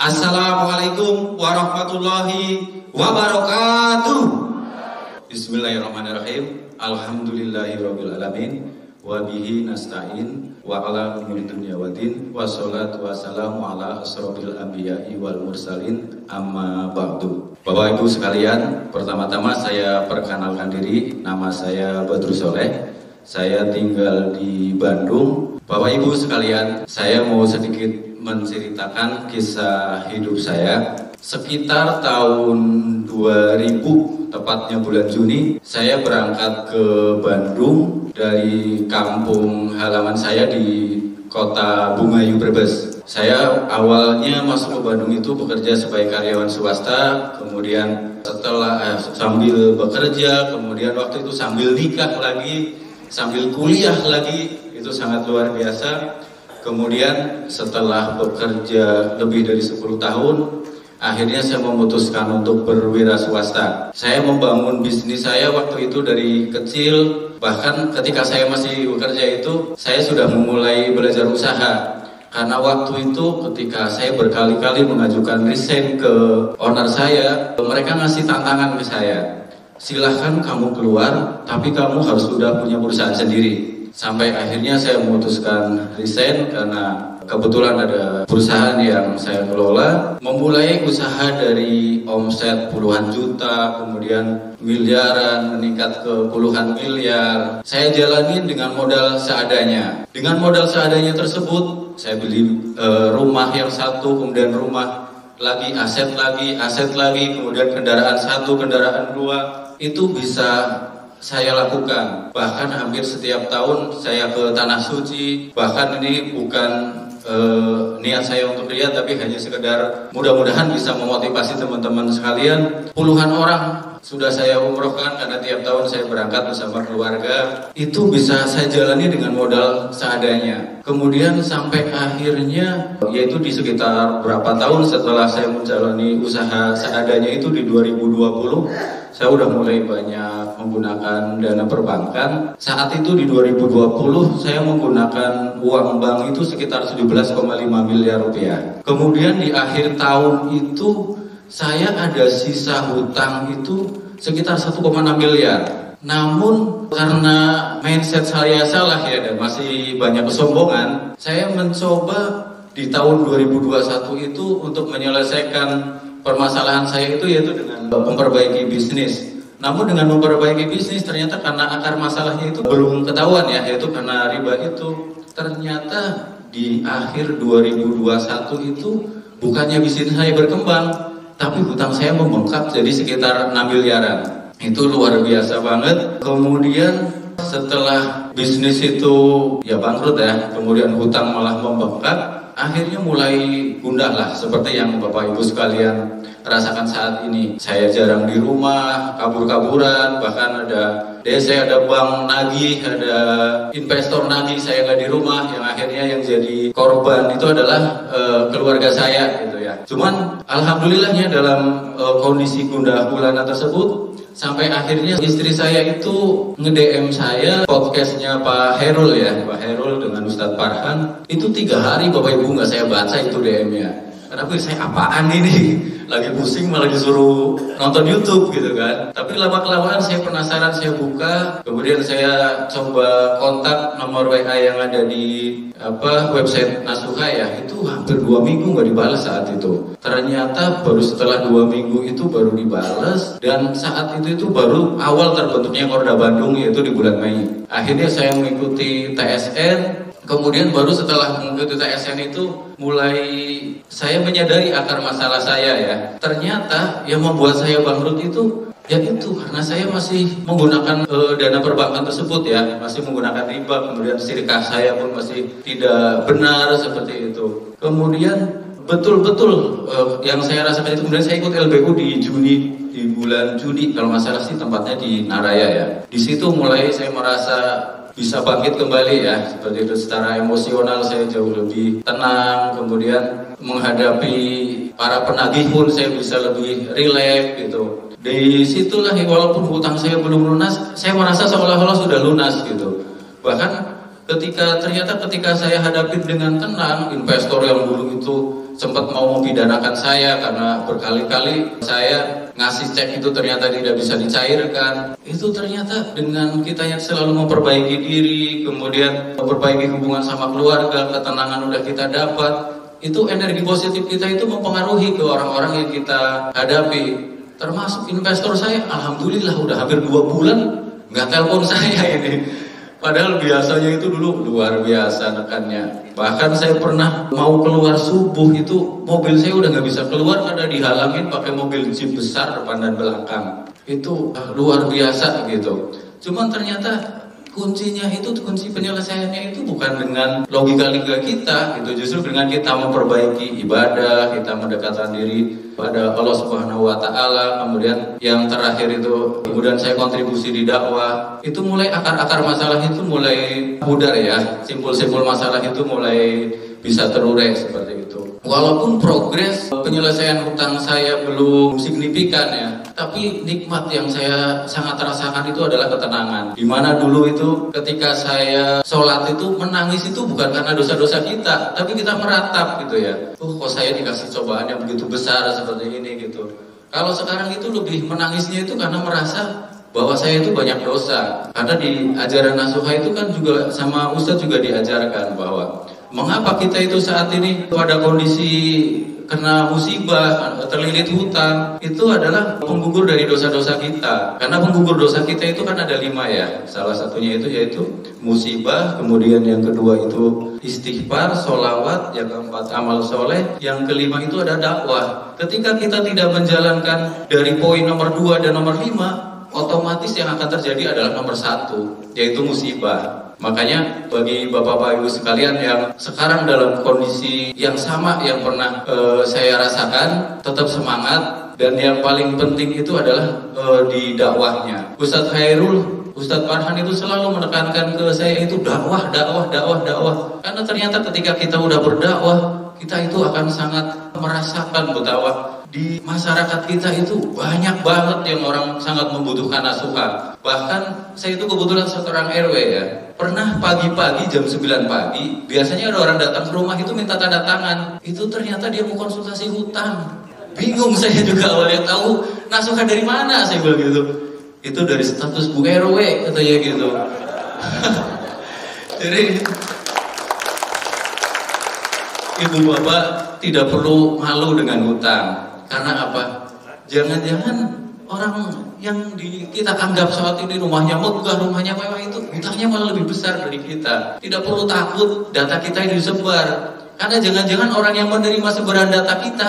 Assalamualaikum warahmatullahi wabarakatuh. Bismillahirrahmanirrahim. Alhamdulillahirabbil alamin. Wa bihi nasta'in wa ala umuri dunya waddin. Wassalatu wassalamu ala asrofil anbiya'i wal mursalin. Amma ba'du. Bapak Ibu sekalian, pertama-tama saya perkenalkan diri. Nama saya Badru Soleh. Saya tinggal di Bandung. Bapak Ibu sekalian, saya mau sedikit menceritakan kisah hidup saya. Sekitar tahun 2000, tepatnya bulan Juni, saya berangkat ke Bandung dari kampung halaman saya di kota Bumayu, Brebes. Saya awalnya masuk ke Bandung itu bekerja sebagai karyawan swasta, kemudian setelah sambil bekerja, kemudian waktu itu sambil nikah lagi, sambil kuliah lagi, itu sangat luar biasa. Kemudian setelah bekerja lebih dari 10 tahun, akhirnya saya memutuskan untuk berwira swasta. Saya membangun bisnis saya waktu itu dari kecil. Bahkan ketika saya masih bekerja itu, saya sudah memulai belajar usaha. Karena waktu itu ketika saya berkali-kali mengajukan resign ke owner saya, mereka ngasih tantangan ke saya. Silahkan kamu keluar, tapi kamu harus sudah punya perusahaan sendiri. Sampai akhirnya saya memutuskan resign karena kebetulan ada perusahaan yang saya kelola. Memulai usaha dari omset puluhan juta, kemudian miliaran, meningkat ke puluhan miliar. Saya jalani dengan modal seadanya. Dengan modal seadanya tersebut, saya beli rumah yang satu, kemudian rumah lagi, aset lagi, kemudian kendaraan satu, kendaraan dua. Itu bisa saya lakukan. Bahkan hampir setiap tahun saya ke Tanah Suci. Bahkan ini bukan niat saya untuk riya, tapi hanya sekedar mudah-mudahan bisa memotivasi teman-teman sekalian. Puluhan orang sudah saya umrohkan karena tiap tahun saya berangkat bersama keluarga. Itu bisa saya jalani dengan modal seadanya. Kemudian sampai akhirnya, yaitu di sekitar berapa tahun setelah saya menjalani usaha seadanya itu di 2020, saya udah mulai banyak menggunakan dana perbankan. Saat itu di 2020 saya menggunakan uang bank itu sekitar 17,5 miliar rupiah. Kemudian di akhir tahun itu saya ada sisa hutang itu sekitar 1,6 miliar. Namun karena mindset saya salah ya dan masih banyak kesombongan, saya mencoba di tahun 2021 itu untuk menyelesaikan permasalahan saya itu yaitu dengan memperbaiki bisnis. Namun dengan memperbaiki bisnis ternyata karena akar masalahnya itu belum ketahuan ya, yaitu karena riba itu. Ternyata di akhir 2021 itu bukannya bisnis saya berkembang, tapi hutang saya membengkak jadi sekitar 6 miliaran. Itu luar biasa banget. Kemudian setelah bisnis itu ya bangkrut ya, kemudian hutang malah membengkak, akhirnya mulai gundah lah seperti yang Bapak Ibu sekalian rasakan saat ini. Saya jarang di rumah, kabur-kaburan, bahkan ada DC, ada bank nagih, ada investor nagih, saya nggak di rumah. Yang akhirnya yang jadi korban itu adalah keluarga saya gitu ya. Cuman alhamdulillahnya dalam kondisi gundah gulana tersebut, sampai akhirnya istri saya itu nge-DM saya podcastnya Pak Herul ya, Pak Herul dengan Ustadz Farhan. Itu 3 hari Bapak Ibu nggak saya baca itu DM-nya. Kenapa saya apaan ini? Lagi pusing malah disuruh nonton YouTube gitu kan. Tapi lama-kelamaan saya penasaran, saya buka. Kemudian saya coba kontak nomor WA yang ada di website Nasuha ya. Itu hampir 2 minggu nggak dibalas saat itu. Ternyata baru setelah 2 minggu itu baru dibalas. Dan saat itu baru awal terbentuknya Korda Bandung, yaitu di bulan Mei. Akhirnya saya mengikuti TSN. Kemudian baru setelah mengikuti TSN itu mulai saya menyadari akar masalah saya ya. Ternyata yang membuat saya bangkrut itu ya itu karena saya masih menggunakan dana perbankan tersebut ya, masih menggunakan riba. Kemudian sirkah saya pun masih tidak benar seperti itu. Kemudian betul-betul yang saya rasakan itu, kemudian saya ikut LBU di Juni, di bulan Juni kalau nggak salah sih tempatnya di Naraya ya. Di situ mulai saya merasa bisa bangkit kembali ya, seperti itu. Secara emosional saya jauh lebih tenang, kemudian menghadapi para penagih pun saya bisa lebih rileks gitu. Di situlah walaupun hutang saya belum lunas, saya merasa seolah-olah sudah lunas gitu. Bahkan ketika saya hadapi dengan tenang, investor yang dulu itu sempat mau mempidanakan saya karena berkali-kali saya ngasih cek itu ternyata tidak bisa dicairkan. Itu ternyata dengan kita yang selalu memperbaiki diri, kemudian memperbaiki hubungan sama keluarga, ketenangan udah kita dapat, itu energi positif kita itu mempengaruhi ke orang-orang yang kita hadapi. Termasuk investor saya, alhamdulillah udah hampir 2 bulan nggak telepon saya ini. Padahal biasanya itu dulu luar biasa nekannya. Bahkan saya pernah mau keluar subuh itu mobil saya udah nggak bisa keluar karena dihalangin pakai mobil jeep besar depan dan belakang. Itu luar biasa gitu. Cuman ternyata kuncinya itu, kunci penyelesaiannya itu bukan dengan logika-logika kita gitu. Justru dengan kita memperbaiki ibadah, kita mendekatkan diri pada Allah Subhanahu wa Ta'ala. Kemudian yang terakhir itu, kemudian saya kontribusi di dakwah. Itu mulai akar-akar masalah itu mulai pudar ya. Simpul-simpul masalah itu mulai bisa terurai seperti itu. Walaupun progres penyelesaian hutang saya belum signifikan ya, tapi nikmat yang saya sangat rasakan itu adalah ketenangan. Dimana dulu itu ketika saya sholat itu menangis itu bukan karena dosa-dosa kita, tapi kita meratap gitu ya. Kok saya dikasih cobaan yang begitu besar seperti ini gitu. Kalau sekarang itu lebih menangisnya itu karena merasa bahwa saya itu banyak dosa. Karena di ajaran nasuha itu kan juga sama Ustadz juga diajarkan bahwa mengapa kita itu saat ini pada kondisi kena musibah, terlilit hutang, itu adalah penggugur dari dosa-dosa kita. Karena penggugur dosa kita itu kan ada 5 ya. Salah satunya itu yaitu musibah, kemudian yang kedua itu istighfar, sholawat, yang keempat amal soleh, yang kelima itu ada dakwah. Ketika kita tidak menjalankan dari poin nomor 2 dan nomor 5, otomatis yang akan terjadi adalah nomor 1, yaitu musibah. Makanya bagi bapak-bapak ibu sekalian yang sekarang dalam kondisi yang sama yang pernah saya rasakan, tetap semangat, dan yang paling penting itu adalah di dakwahnya. Ustadz Khairul, Ustadz Farhan itu selalu menekankan ke saya itu dakwah. Karena ternyata ketika kita udah berdakwah, kita itu akan sangat merasakan betapa di masyarakat kita itu banyak banget yang orang sangat membutuhkan nasuha. Bahkan saya itu kebetulan seorang RW ya. Pernah pagi-pagi jam 9 pagi, biasanya ada orang datang ke rumah itu minta tanda tangan. Itu ternyata dia mau konsultasi hutang. Bingung saya juga awalnya, tahu nasuha dari mana, saya bilang gitu. Itu dari status Bu RW katanya gitu. Jadi ibu bapak tidak perlu malu dengan hutang. Karena apa? Jangan-jangan orang yang kita anggap saat ini rumahnya megah, rumahnya mewah itu hutangnya malah lebih besar dari kita. Tidak perlu takut data kita ini disebar. Karena jangan-jangan orang yang menerima sebaran data kita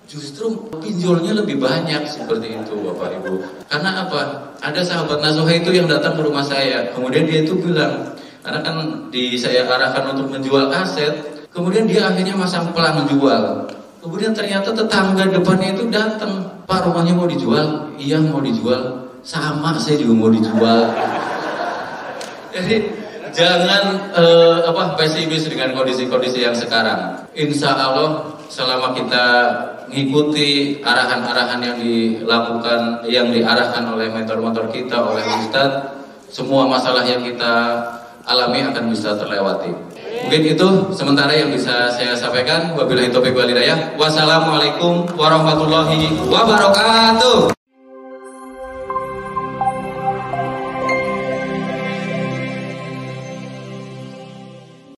justru pinjolnya lebih banyak, seperti itu Bapak Ibu. Karena apa? Ada sahabat nasuha itu yang datang ke rumah saya. Kemudian dia itu bilang, karena kan saya arahkan untuk menjual aset, kemudian dia akhirnya masang pelang menjual. Kemudian ternyata tetangga depannya itu datang, Pak, rumahnya mau dijual? Iya mau dijual. Sama, saya juga mau dijual. Jadi jangan pesimis dengan kondisi-kondisi yang sekarang. Insya Allah selama kita mengikuti arahan-arahan yang dilakukan, yang diarahkan oleh mentor-mentor kita, oleh Ustadz, semua masalah yang kita alami akan bisa terlewati. Mungkin itu sementara yang bisa saya sampaikan. Wabillahi taufiq wal hidayah. Wassalamualaikum warahmatullahi wabarakatuh.